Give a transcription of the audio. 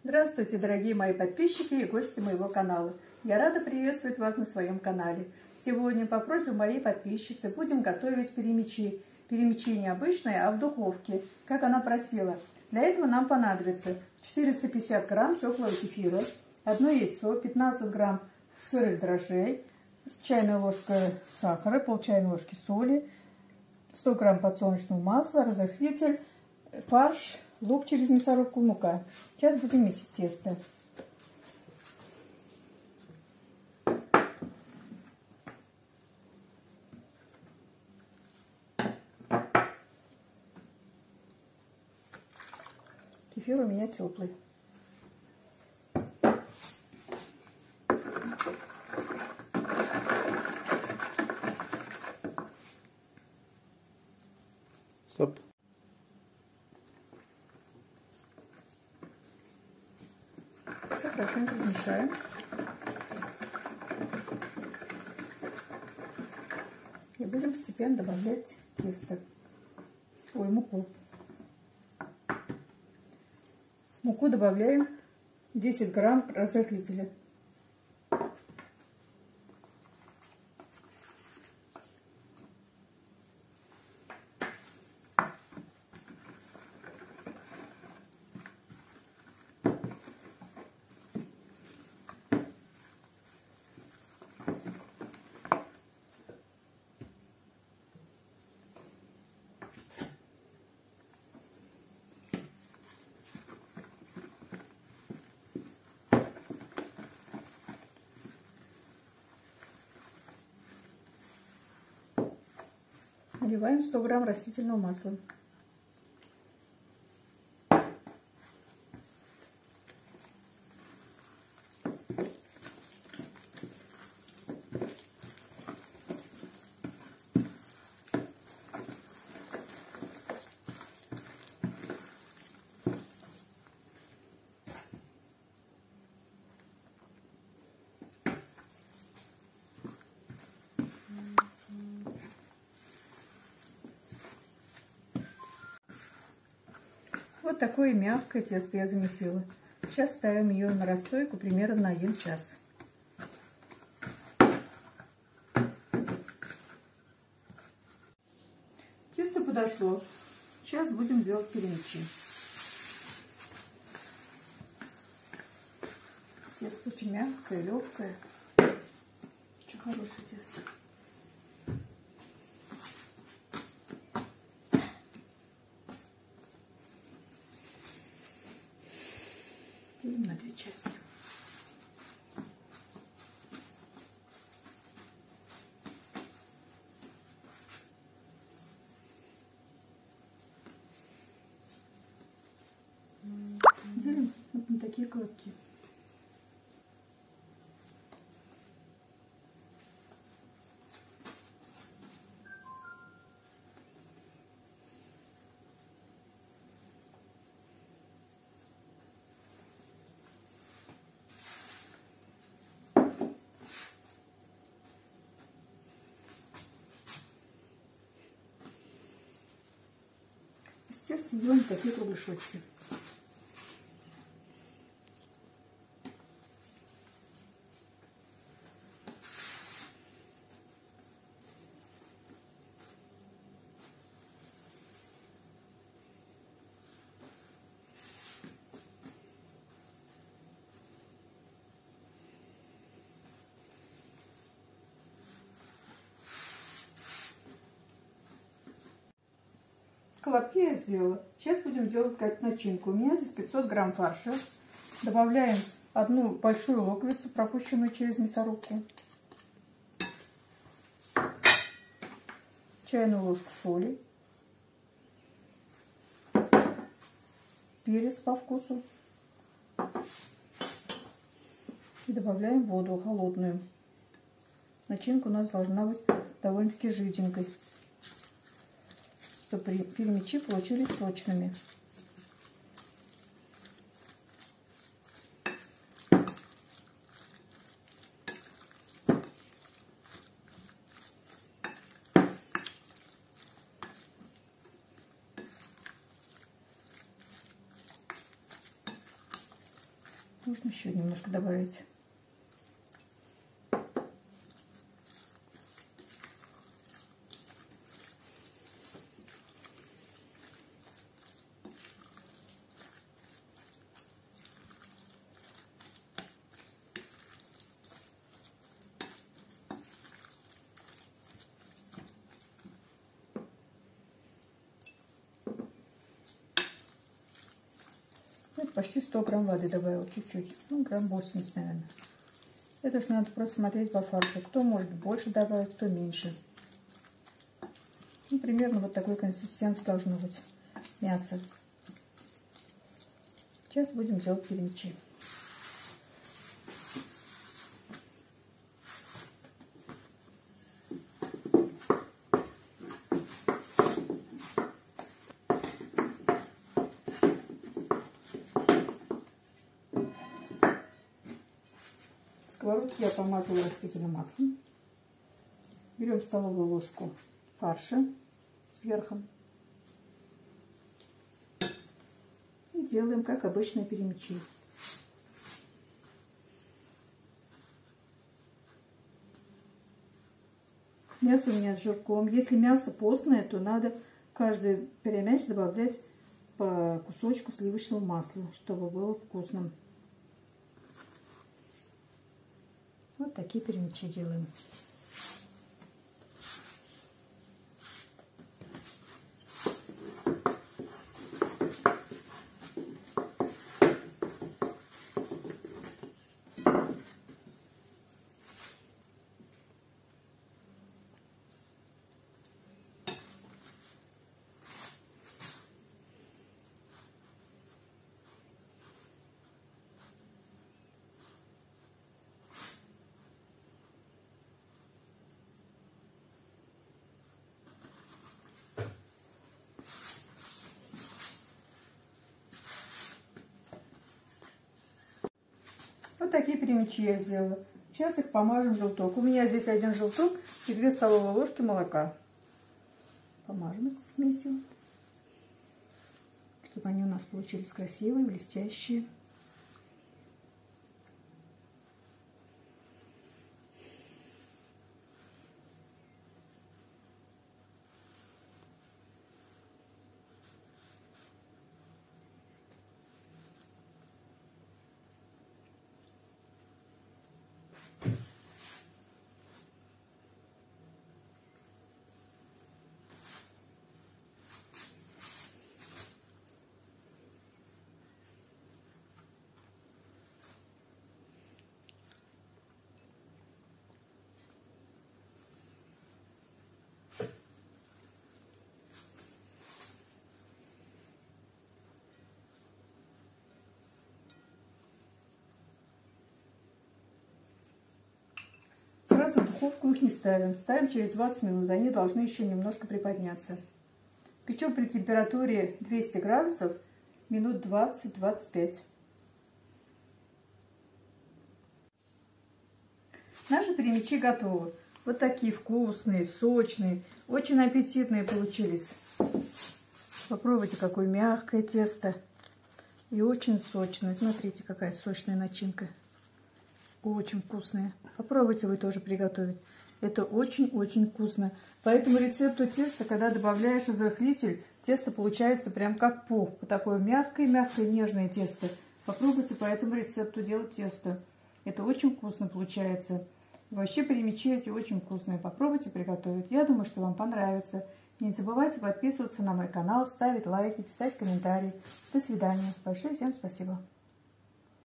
Здравствуйте, дорогие мои подписчики и гости моего канала. Я рада приветствовать вас на своем канале. Сегодня по просьбе моей подписчицы будем готовить перемичи. Перемичи не обычные, а в духовке, как она просила. Для этого нам понадобится 450 грамм теплого кефира, 1 яйцо, 15 грамм сырых дрожжей, чайная ложка сахара, пол чайной ложки соли, 100 грамм подсолнечного масла, разрыхлитель, фарш, лук через мясорубку, мука. Сейчас будем месить тесто. Кефир у меня теплый. Стоп. Все хорошенько размешаем. И будем постепенно добавлять тесто. Муку. Муку добавляем 10 грамм разрыхлителя. Наливаем 100 грамм растительного масла. Вот такое мягкое тесто я замесила. Сейчас ставим ее на расстойку примерно на 1 час. Тесто подошло. Сейчас будем делать перемичи. Тесто очень мягкое, легкое. Очень хорошее тесто. Делим на 2 части. Делим вот на такие колобки. Естественно, делаем такие кругляшочки. Колобки я сделала. Сейчас будем делать как начинку. У меня здесь 500 грамм фарша. Добавляем 1 большую луковицу, пропущенную через мясорубку. Чайную ложку соли. Перец по вкусу. И добавляем воду холодную. Начинка у нас должна быть довольно-таки жиденькой, чтобы перемичи получились сочными. Можно еще немножко добавить. Почти 100 грамм воды добавил, чуть-чуть, ну грамм 80, наверное. Это же надо просто смотреть по фаршу, кто может больше добавить, кто меньше. Ну, примерно вот такой консистенции должно быть мясо. Сейчас будем делать перемечи. Сковородку я помазала растительным маслом. Берем столовую ложку фарша с верхом и делаем, как обычно, перемечи. Мясо у меня с жирком. Если мясо постное, то надо каждый перемяч добавлять по кусочку сливочного масла, чтобы было вкусным. Вот такие перемечи делаем. Вот такие перемечи я сделала. Сейчас их помажем в желток. У меня здесь 1 желток и 2 столовые ложки молока. Помажем этой смесью, чтобы они у нас получились красивые, блестящие. Сразу в духовку их не ставим. Ставим через 20 минут. Они должны еще немножко приподняться. Печем при температуре 200 градусов минут 20-25. Наши перемечи готовы. Вот такие вкусные, сочные, очень аппетитные получились. Попробуйте, какое мягкое тесто. И очень сочное. Смотрите, какая сочная начинка. Очень вкусная. Попробуйте вы тоже приготовить. Это очень-очень вкусно. По этому рецепту теста, когда добавляешь разрыхлитель, тесто получается прям как пух. Такое мягкое-мягкое, нежное тесто. Попробуйте по этому рецепту делать тесто. Это очень вкусно получается. Вообще перемечи эти очень вкусные. Попробуйте приготовить. Я думаю, что вам понравится. Не забывайте подписываться на мой канал, ставить лайки, писать комментарии. До свидания. Большое всем спасибо.